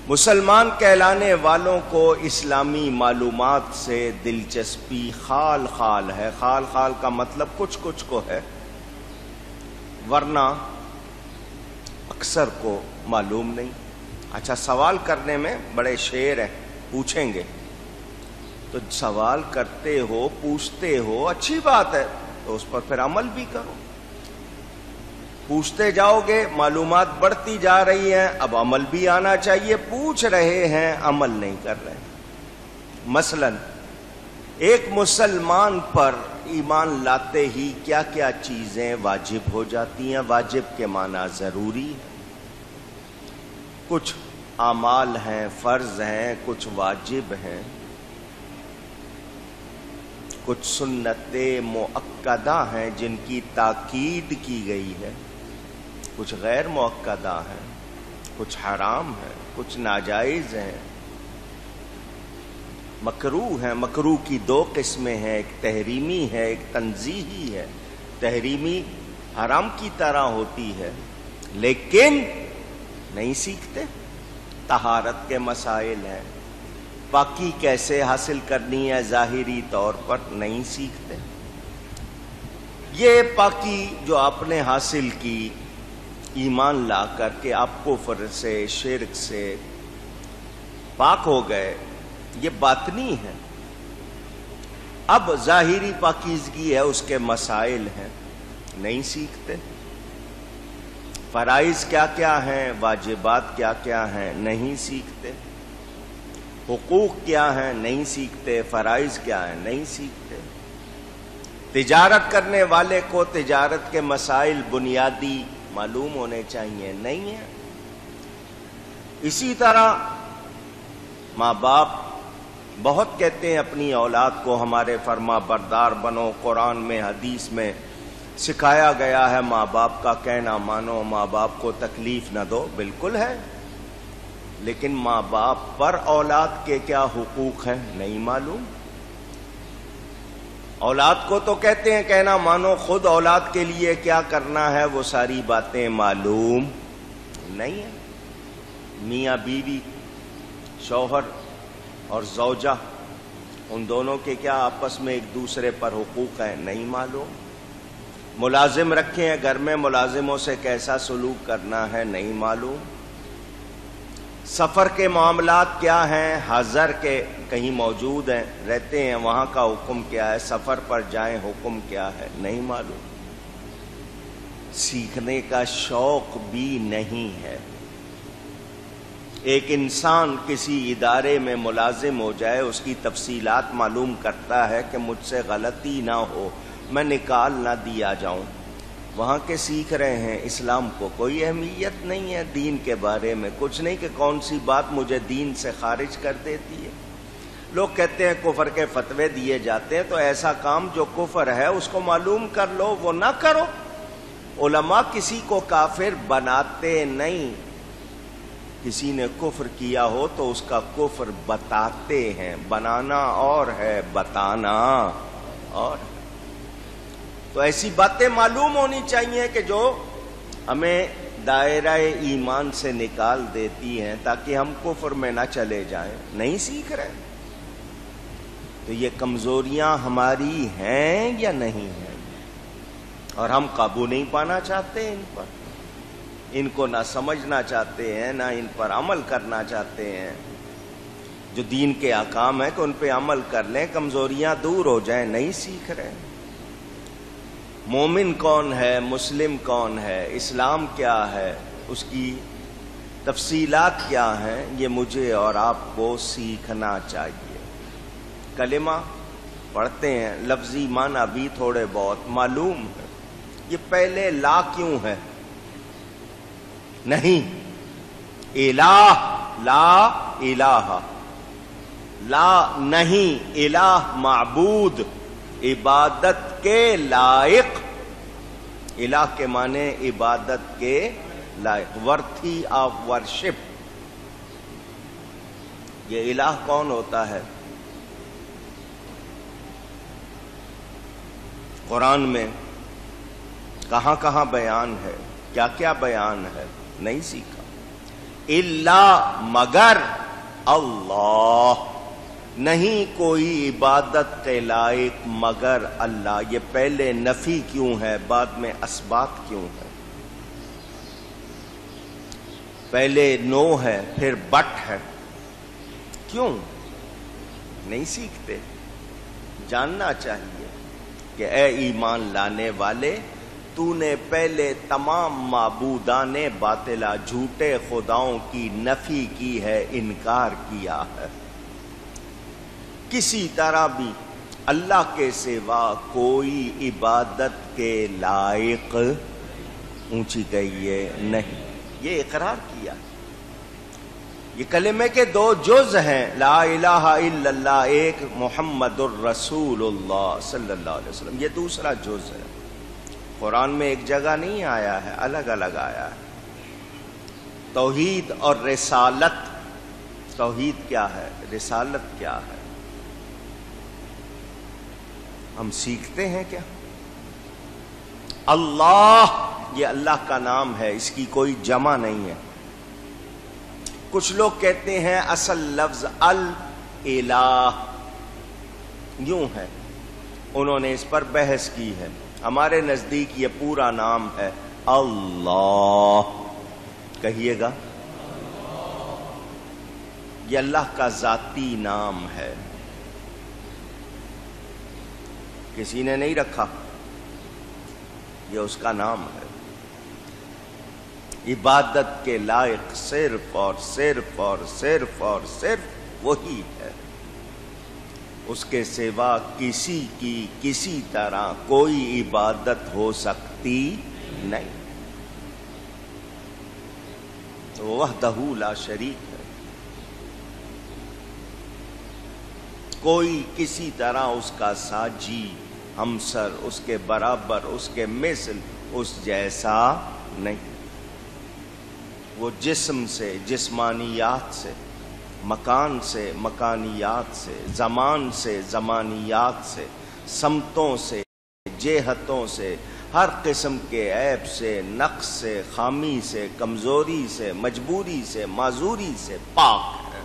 مسلمان کہلانے والوں کو اسلامی معلومات سے دلچسپی خال خال ہے۔ خال خال کا مطلب کچھ کچھ کو ہے، ورنہ اکثر کو معلوم نہیں۔ اچھا، سوال کرنے میں بڑے شیر ہیں، پوچھیں گے تو سوال کرتے ہو، پوچھتے ہو، اچھی بات ہے، تو اس پر پھر عمل بھی کرو۔ پوچھتے جاؤ گے، معلومات بڑھتی جا رہی ہیں، اب عمل بھی آنا چاہیے۔ پوچھ رہے ہیں، عمل نہیں کر رہے۔ مثلا ایک مسلمان پر ایمان لاتے ہی کیا کیا چیزیں واجب ہو جاتی ہیں؟ واجب کے معنی ضروری ہے۔ کچھ اعمال ہیں، فرض ہیں، کچھ واجب ہیں، کچھ سنت مؤکدہ ہیں جن کی تاکید کی گئی ہے، کچھ غیر مؤکدہ ہیں، کچھ حرام ہیں، کچھ ناجائز ہیں، مکروہ ہیں۔ مکروہ کی دو قسمیں ہیں، ایک تحریمی ہے، ایک تنزیہی ہے۔ تحریمی حرام کی طرح ہوتی ہے، لیکن نہیں سیکھتے۔ طہارت کے مسائل ہیں، پاکی کیسے حاصل کرنی ہے ظاہری طور پر نہیں سیکھتے۔ یہ پاکی جو آپ نے حاصل کی ایمان لا کر کے آپ کفر سے، شرک سے پاک ہو گئے، یہ باطنی ہے۔ اب ظاہری پاکیزگی ہے، اس کے مسائل ہیں، نہیں سیکھتے۔ فرائض کیا کیا ہیں، واجبات کیا کیا ہیں، نہیں سیکھتے۔ حقوق کیا ہیں، نہیں سیکھتے۔ فرائض کیا ہیں، نہیں سیکھتے۔ تجارت کرنے والے کو تجارت کے مسائل بنیادی معلوم ہونے چاہیے، نہیں ہے۔ اسی طرح ماں باپ بہت کہتے ہیں اپنی اولاد کو ہمارے فرما بردار بنو، قرآن میں حدیث میں سکھایا گیا ہے ماں باپ کا کہنا مانو، ماں باپ کو تکلیف نہ دو، بالکل ہے، لیکن ماں باپ پر اولاد کے کیا حقوق ہیں نہیں معلوم۔ اولاد کو تو کہتے ہیں کہنا مانو، خود اولاد کے لیے کیا کرنا ہے وہ ساری باتیں معلوم نہیں ہیں۔ میاں بیوی، شوہر اور زوجہ، ان دونوں کے کیا آپس میں ایک دوسرے پر حقوق ہیں نہیں معلوم۔ ملازم رکھے ہیں گھر میں، ملازموں سے کیسا سلوک کرنا ہے نہیں معلوم۔ سفر کے معاملات کیا ہیں، حضر کے کہیں موجود ہیں، رہتے ہیں، وہاں کا حکم کیا ہے، سفر پر جائیں حکم کیا ہے نہیں معلوم۔ سیکھنے کا شوق بھی نہیں ہے۔ ایک انسان کسی ادارے میں ملازم ہو جائے، اس کی تفصیلات معلوم کرتا ہے کہ مجھ سے غلطی نہ ہو، میں نکال نہ دیا جاؤں۔ وہاں کے سیکھ رہے ہیں، اسلام کو کوئی اہمیت نہیں ہے، دین کے بارے میں کچھ نہیں کہ کون سی بات مجھے دین سے خارج کر دیتی ہے۔ لوگ کہتے ہیں کفر کے فتوے دیے جاتے ہیں، تو ایسا کام جو کفر ہے اس کو معلوم کر لو، وہ نہ کرو۔ علماء کسی کو کافر بناتے نہیں، کسی نے کفر کیا ہو تو اس کا کفر بتاتے ہیں۔ بنانا اور ہے، بتانا اور ہے۔ تو ایسی باتیں معلوم ہونی چاہیے کہ جو ہمیں دائرہ ایمان سے نکال دیتی ہیں، تاکہ ہم کفر میں نہ چلے جائیں۔ نہیں سیکھ رہے، تو یہ کمزوریاں ہماری ہیں یا نہیں ہیں، اور ہم قابو نہیں پانا چاہتے ان پر، ان کو نہ سمجھنا چاہتے ہیں، نہ ان پر عمل کرنا چاہتے ہیں۔ جو دین کے احکام ہیں کہ ان پہ عمل کر لیں، کمزوریاں دور ہو جائیں، نہیں سیکھ رہے۔ مومن کون ہے، مسلم کون ہے، اسلام کیا ہے، اس کی تفصیلات کیا ہیں، یہ مجھے اور آپ کو سیکھنا چاہیے۔ کلمہ پڑھتے ہیں، لفظی معنی بھی تھوڑے بہت معلوم ہے۔ یہ پہلے لا کیوں ہے؟ نہیں، الہ، لا الہ، لا نہیں، الہ معبود، عبادت کے لائق۔ الہ کے معنی عبادت کے لائق، ورتھی آف ورشپ۔ یہ الہ کون ہوتا ہے؟ قرآن میں کہاں کہاں بیان ہے، کیا کیا بیان ہے، نہیں سیکھا۔ الا مگر اللہ، نہیں کوئی عبادت کے لائق مگر اللہ۔ یہ پہلے نفی کیوں ہے، بعد میں اثبات کیوں ہے؟ پہلے نو ہے پھر بٹ ہے، کیوں؟ نہیں سیکھتے؟ جاننا چاہیے کہ اے ایمان لانے والے، تو نے پہلے تمام معبودان باطلا، جھوٹے خداؤں کی نفی کی ہے، انکار کیا ہے۔ کسی طرح بھی اللہ کے سوا کوئی عبادت کے لائق، اونچی کہیے، نہیں، یہ اقرار کیا۔ یہ کلمے کے دو جز ہیں، لا الہ الا اللہ ایک، محمد الرسول اللہ صلی اللہ علیہ وسلم یہ دوسرا جز ہے۔ قرآن میں ایک جگہ نہیں آیا ہے، الگ الگ آیا ہے۔ توحید اور رسالت، توحید کیا ہے، رسالت کیا ہے، ہم سیکھتے ہیں کیا؟ اللہ، یہ اللہ کا نام ہے، اس کی کوئی جمع نہیں ہے۔ کچھ لوگ کہتے ہیں اصل لفظ الہ یوں ہے، انہوں نے اس پر بحث کی ہے۔ ہمارے نزدیک یہ پورا نام ہے اللہ، کہیے گا، یہ اللہ کا ذاتی نام ہے، کسی نے نہیں رکھا، یہ اس کا نام ہے۔ عبادت کے لائق صرف اور صرف اور صرف اور صرف وہی ہے، اس کے سوا کسی کی کسی طرح کوئی عبادت ہو سکتی نہیں، وہ وحدہ لا شریک ہے، کوئی کسی طرح اس کا ساجی، ہمسر، اس کے برابر، اس کے مثل، اس جیسا نہیں۔ وہ جسم سے، جسمانیات سے، مکان سے، مکانیات سے، زمان سے، زمانیات سے، سمتوں سے، جہتوں سے، ہر قسم کے عیب سے، نقص سے، خامی سے، کمزوری سے، مجبوری سے، معذوری سے پاک ہے۔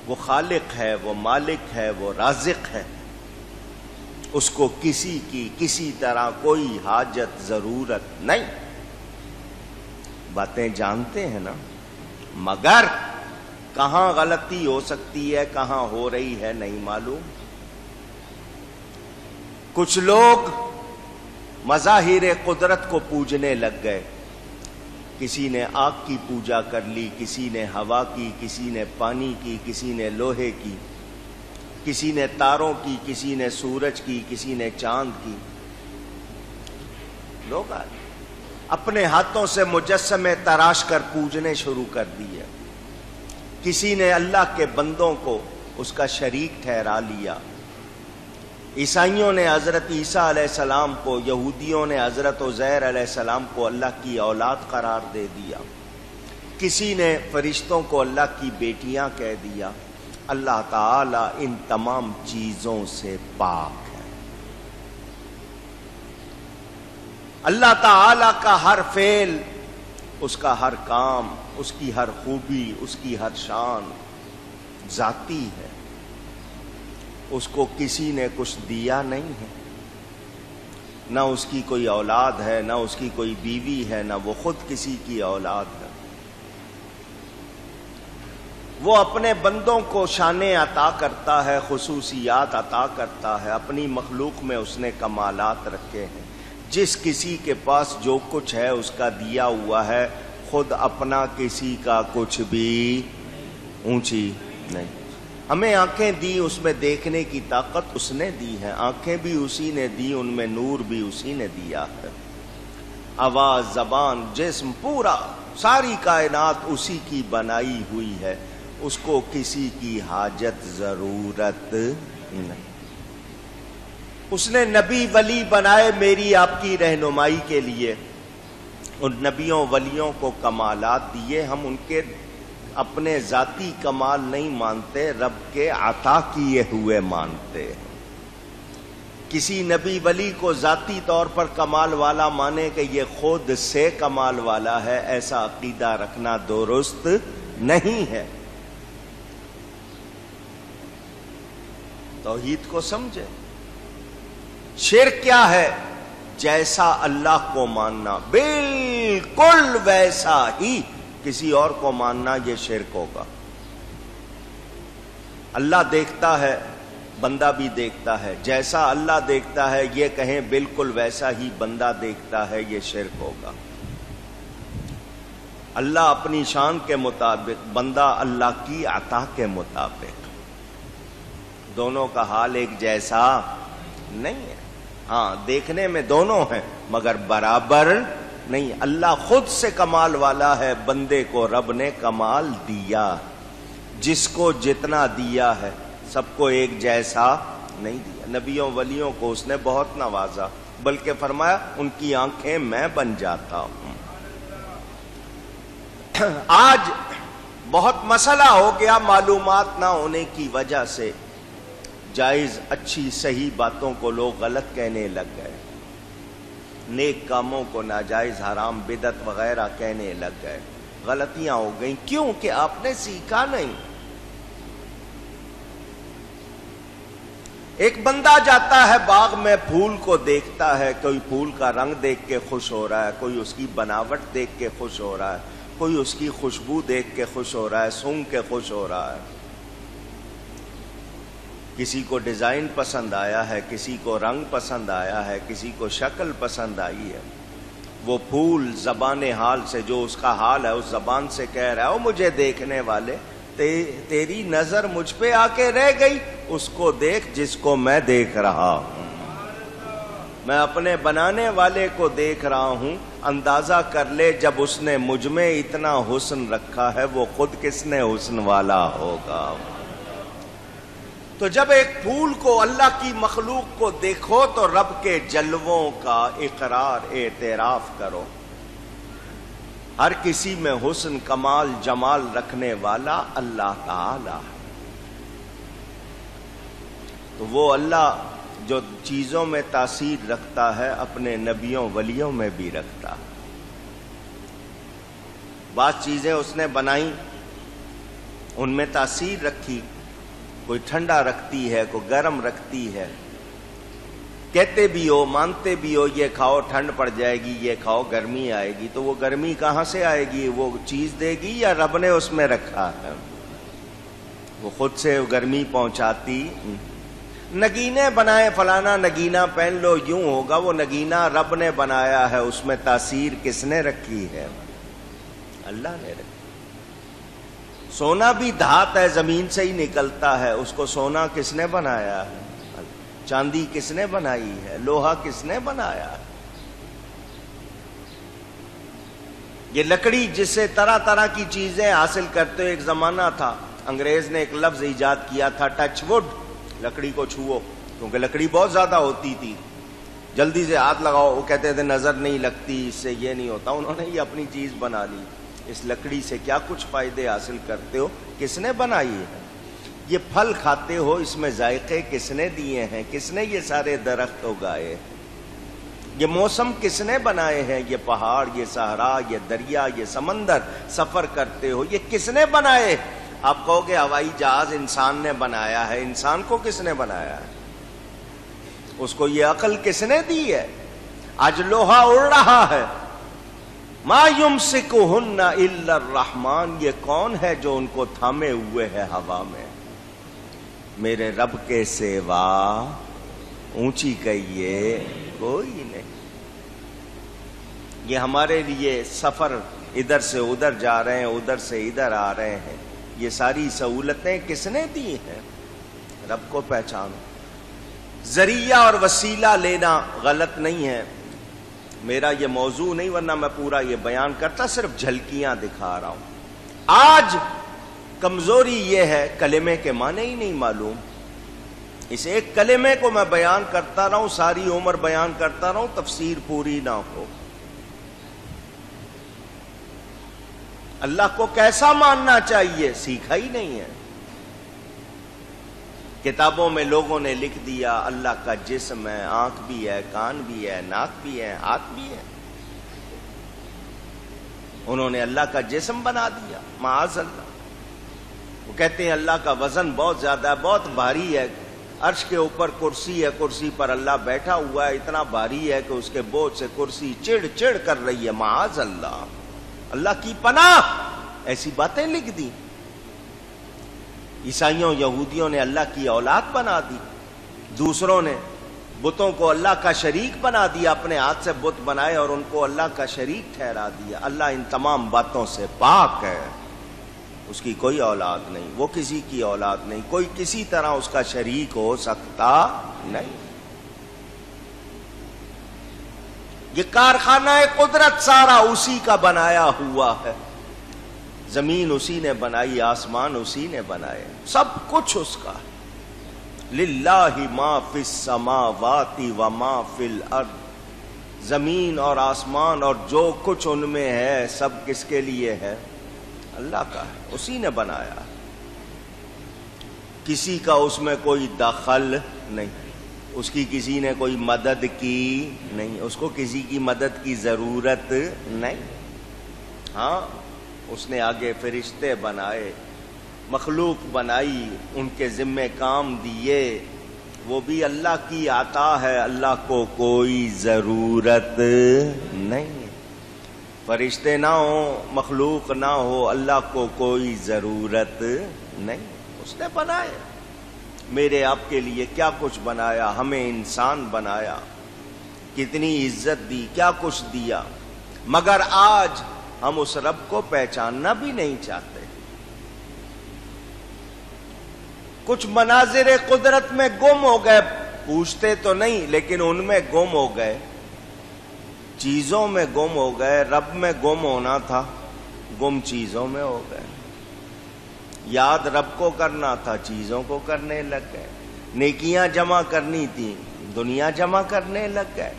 وہ خالق ہے، وہ مالک ہے، وہ رازق ہے، اس کو کسی کی کسی طرح کوئی حاجت ضرورت نہیں۔ باتیں جانتے ہیں نا، مگر کہاں غلطی ہو سکتی ہے، کہاں ہو رہی ہے نہیں معلوم۔ کچھ لوگ مظاہر قدرت کو پوجنے لگ گئے، کسی نے آگ کی پوجا کر لی، کسی نے ہوا کی، کسی نے پانی کی، کسی نے لوہے کی، کسی نے تاروں کی، کسی نے سورج کی، کسی نے چاند کی۔ لوگ اپنے ہاتھوں سے مجسمے تراش کر پوجنے شروع کر دیے۔ کسی نے اللہ کے بندوں کو اس کا شریک ٹھہرا لیا۔ عیسائیوں نے حضرت عیسیٰ علیہ السلام کو، یہودیوں نے حضرت عزیر علیہ السلام کو اللہ کی اولاد قرار دے دیا۔ کسی نے فرشتوں کو اللہ کی بیٹیاں کہہ دیا۔ اللہ تعالی ان تمام چیزوں سے پاک ہے۔ اللہ تعالی کا ہر فعل، اس کا ہر کام، اس کی ہر خوبی، اس کی ہر شان ذاتی ہے، اس کو کسی نے کچھ دیا نہیں ہے، نہ اس کی کوئی اولاد ہے، نہ اس کی کوئی بیوی ہے، نہ وہ خود کسی کی اولاد ہے۔ وہ اپنے بندوں کو شانیں عطا کرتا ہے، خصوصیات عطا کرتا ہے، اپنی مخلوق میں اس نے کمالات رکھے ہیں۔ جس کسی کے پاس جو کچھ ہے اس کا دیا ہوا ہے، خود اپنا کسی کا کچھ بھی اونچی نہیں۔ ہمیں آنکھیں دی، اس میں دیکھنے کی طاقت اس نے دی ہے، آنکھیں بھی اسی نے دی، ان میں نور بھی اسی نے دیا ہے۔ آواز، زبان، جسم، پورا ساری کائنات اسی کی بنائی ہوئی ہے، اس کو کسی کی حاجت ضرورت نہیں۔ اس نے نبی ولی بنائے میری آپ کی رہنمائی کے لیے، ان نبیوں ولیوں کو کمالات دیے، ہم ان کے اپنے ذاتی کمال نہیں مانتے، رب کے عطا کیے ہوئے مانتے ہیں۔ کسی نبی ولی کو ذاتی طور پر کمال والا مانے کہ یہ خود سے کمال والا ہے، ایسا عقیدہ رکھنا درست نہیں ہے۔ توحید کو سمجھے۔ شرک کیا ہے؟ جیسا اللہ کو ماننا، بالکل ویسا ہی کسی اور کو ماننا، یہ شرک ہوگا۔ اللہ دیکھتا ہے، بندہ بھی دیکھتا ہے، جیسا اللہ دیکھتا ہے یہ کہیں بالکل ویسا ہی بندہ دیکھتا ہے، یہ شرک ہوگا۔ اللہ اپنی شان کے مطابق، بندہ اللہ کی عطا کے مطابق، دونوں کا حال ایک جیسا نہیں ہے۔ ہاں دیکھنے میں دونوں ہیں مگر برابر نہیں۔ اللہ خود سے کمال والا ہے، بندے کو رب نے کمال دیا، جس کو جتنا دیا ہے، سب کو ایک جیسا نہیں دیا۔ نبیوں ولیوں کو اس نے بہت نوازا، بلکہ فرمایا ان کی آنکھیں میں بن جاتا ہوں۔ آج بہت مسئلہ ہو گیا معلومات نہ ہونے کی وجہ سے، جائز اچھی صحیح باتوں کو لوگ غلط کہنے لگ گئے، نیک کاموں کو ناجائز حرام بدعت وغیرہ کہنے لگ گئے، غلطیاں ہو گئیں۔ کیوں کہ آپ نے سیکھا نہیں۔ ایک بندہ جاتا ہے باغ میں، پھول کو دیکھتا ہے، کوئی پھول کا رنگ دیکھ کے خوش ہو رہا ہے، کوئی اس کی بناوٹ دیکھ کے خوش ہو رہا ہے، کوئی اس کی خوشبو دیکھ کے خوش ہو رہا ہے، سونگھ کے خوش ہو رہا ہے۔ کسی کو ڈیزائن پسند آیا ہے، کسی کو رنگ پسند آیا ہے، کسی کو شکل پسند آئی ہے۔ وہ پھول زبان حال سے، جو اس کا حال ہے اس زبان سے کہہ رہا ہے، او مجھے دیکھنے والے، تیری نظر مجھ پہ آ کے رہ گئی، اس کو دیکھ جس کو میں دیکھ رہا ہوں، میں اپنے بنانے والے کو دیکھ رہا ہوں۔ اندازہ کر لے جب اس نے مجھ میں اتنا حسن رکھا ہے، وہ خود کس نے حسن والا ہوگا۔ تو جب ایک پھول کو، اللہ کی مخلوق کو دیکھو تو رب کے جلووں کا اقرار اعتراف کرو۔ ہر کسی میں حسن کمال جمال رکھنے والا اللہ تعالی ہے۔ تو وہ اللہ جو چیزوں میں تاثیر رکھتا ہے، اپنے نبیوں ولیوں میں بھی رکھتا ہے۔ بعض چیزیں اس نے بنائیں، ان میں تاثیر رکھی، کوئی ٹھنڈا رکھتی ہے، کوئی گرم رکھتی ہے، کہتے بھی ہو مانتے بھی ہو یہ کھاؤ ٹھنڈ پڑ جائے گی، یہ کھاؤ گرمی آئے گی، تو وہ گرمی کہاں سے آئے گی؟ وہ چیز دے گی یا رب نے اس میں رکھا ہے؟ وہ خود سے گرمی پہنچاتی۔ نگینے بنائے، فلانا نگینہ پہن لو یوں ہوگا، وہ نگینہ رب نے بنایا ہے، اس میں تاثیر کس نے رکھی ہے؟ اللہ نے رکھی۔ سونا بھی دھات ہے، زمین سے ہی نکلتا ہے، اس کو سونا کس نے بنایا ہے؟ چاندی کس نے بنائی ہے؟ لوہا کس نے بنایا ہے؟ یہ لکڑی جس سے طرح طرح کی چیزیں حاصل کرتے ہوئے، ایک زمانہ تھا انگریز نے ایک لفظ ایجاد کیا تھا، ٹچ وڈ، لکڑی کو چھوؤ، کیونکہ لکڑی بہت زیادہ ہوتی تھی، جلدی سے ہاتھ لگاؤ، وہ کہتے تھے نظر نہیں لگتی، اس سے یہ نہیں ہوتا۔ انہوں نے یہ اپنی چیز بنا لی۔ اس لکڑی سے کیا کچھ فائدے حاصل کرتے ہو؟ کس نے بنائی ہے؟ یہ پھل کھاتے ہو، اس میں ذائقے کس نے دیے ہیں؟ کس نے یہ سارے درخت اگائے؟ یہ موسم کس نے بنائے ہیں؟ یہ پہاڑ، یہ صحرا، یہ دریا، یہ سمندر سفر کرتے ہو، یہ کس نے بنائے؟ آپ کہو گے ہوائی جہاز انسان نے بنایا ہے۔ انسان کو کس نے بنایا ہے؟ اس کو یہ عقل کس نے دی ہے؟ آج لوہا اڑ رہا ہے، ما یمسکہن الا الرحمن، یہ کون ہے جو ان کو تھامے ہوئے ہے ہوا میں؟ میرے رب کے سوا اونچی کہیے کوئی نہیں۔ یہ ہمارے لیے سفر، ادھر سے ادھر جا رہے ہیں، ادھر سے ادھر آ رہے ہیں، یہ ساری سہولتیں کس نے دی ہیں؟ رب کو پہچانو۔ ذریعہ اور وسیلہ لینا غلط نہیں ہے، میرا یہ موضوع نہیں، ورنہ میں پورا یہ بیان کرتا، صرف جھلکیاں دکھا رہا ہوں۔ آج کمزوری یہ ہے کلمے کے معنی ہی نہیں معلوم۔ اس ایک کلمے کو میں بیان کرتا رہا ہوں، ساری عمر بیان کرتا رہا ہوں، تفسیر پوری نہ ہو۔ اللہ کو کیسا ماننا چاہیے سیکھا ہی نہیں ہے۔ کتابوں میں لوگوں نے لکھ دیا اللہ کا جسم ہے، آنکھ بھی ہے، کان بھی ہے، ناک بھی ہے، ہاتھ بھی ہے. انہوں نے اللہ کا جسم بنا دیا، معاذ اللہ. وہ کہتے ہیں اللہ کا وزن بہت زیادہ ہے، بہت بھاری ہے، عرش کے اوپر کرسی ہے، کرسی پر اللہ بیٹھا ہوا ہے، اتنا بھاری ہے کہ اس کے بوجھ سے کرسی چڑ چڑ کر رہی ہے. معاذ اللہ، اللہ کی پناہ. ایسی باتیں لکھ دی. عیسائیوں یہودیوں نے اللہ کی اولاد بنا دی. دوسروں نے بتوں کو اللہ کا شریک بنا دیا، اپنے ہاتھ سے بت بنائے اور ان کو اللہ کا شریک ٹھہرا دیا. اللہ ان تمام باتوں سے پاک ہے. اس کی کوئی اولاد نہیں، وہ کسی کی اولاد نہیں، کوئی کسی طرح اس کا شریک ہو سکتا نہیں. یہ کارخانہ قدرت سارا اسی کا بنایا ہوا ہے. زمین اسی نے بنائی، آسمان اسی نے بنائے، سب کچھ اس کا. للہ ما فی السماوات و ما فی الارض. زمین اور آسمان اور جو کچھ ان میں ہے سب کس کے لیے ہے؟ اللہ کا ہے، اسی نے بنایا. کسی کا اس میں کوئی دخل نہیں، اس کی کسی نے کوئی مدد کی نہیں، اس کو کسی کی مدد کی ضرورت نہیں. ہاں اس نے آگے فرشتے بنائے، مخلوق بنائی، ان کے ذمے کام دیے، وہ بھی اللہ کی عطا ہے، اللہ کو کوئی ضرورت نہیں. فرشتے نہ ہو، مخلوق نہ ہو، اللہ کو کوئی ضرورت نہیں. اس نے بنائے. میرے آپ کے لیے کیا کچھ بنایا، ہمیں انسان بنایا، کتنی عزت دی، کیا کچھ دیا، مگر آج ہم اس رب کو پہچاننا بھی نہیں چاہتے. کچھ مناظر قدرت میں گم ہو گئے، پوچھتے تو نہیں لیکن ان میں گم ہو گئے، چیزوں میں گم ہو گئے. رب میں گم ہونا تھا، گم چیزوں میں ہو گئے. یاد رب کو کرنا تھا، چیزوں کو کرنے لگ گئے. نیکیاں جمع کرنی تھی، دنیا جمع کرنے لگ گئے.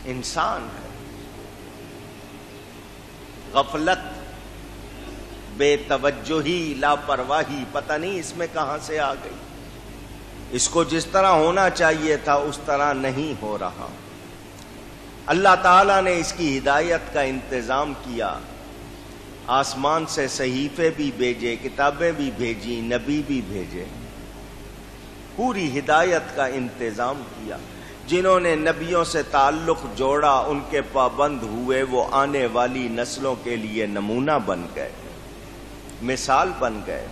انسان ہے. غفلت، بے توجہی، لاپرواہی پتہ نہیں اس میں کہاں سے آ گئی. اس کو جس طرح ہونا چاہیے تھا اس طرح نہیں ہو رہا. اللہ تعالیٰ نے اس کی ہدایت کا انتظام کیا. آسمان سے صحیفے بھی بھیجے، کتابیں بھی بھیجی، نبی بھی بھیجے، پوری ہدایت کا انتظام کیا. جنہوں نے نبیوں سے تعلق جوڑا، ان کے پابند ہوئے، وہ آنے والی نسلوں کے لیے نمونہ بن گئے، مثال بن گئے.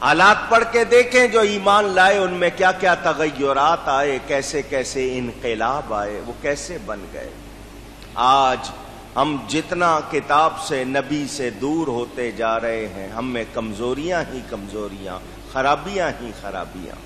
حالات پڑھ کے دیکھیں جو ایمان لائے ان میں کیا کیا تغیرات آئے، کیسے کیسے انقلاب آئے، وہ کیسے بن گئے. آج ہم جتنا کتاب سے، نبی سے دور ہوتے جا رہے ہیں، ہم میں کمزوریاں ہی کمزوریاں، خرابیاں ہی خرابیاں.